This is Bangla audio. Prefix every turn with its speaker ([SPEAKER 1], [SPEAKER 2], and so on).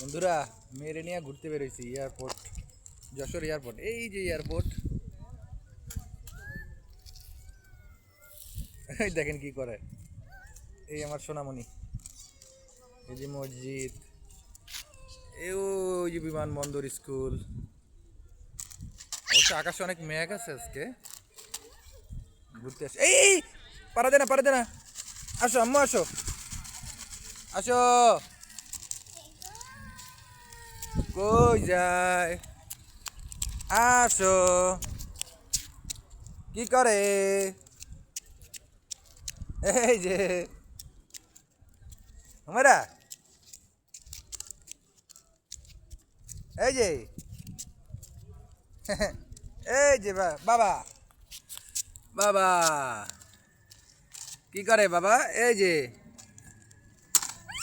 [SPEAKER 1] বন্ধুরা মেরে নিয়ে ঘুরতে বেরোইছি এয়ারপোর্ট, যশোর এয়ারপোর্ট। এই যে এয়ারপোর্ট, এই দেখেন কি করে। এই আমার সোনামণি, এই যে মসজিদ, এই ওই যে বিমানবন্দর, স্কুল। অবশ্য আকাশে অনেক মেঘ আছে আজকে। ঘুরতে আসে। এই পারা দে না, পারা দে না। আসো আম্মু, আসো আসো। কই যায়? আসো। কি করে? এই যে আমরা, এই যে এই যে বাবা, বাবা কি করে বাবা? এই যে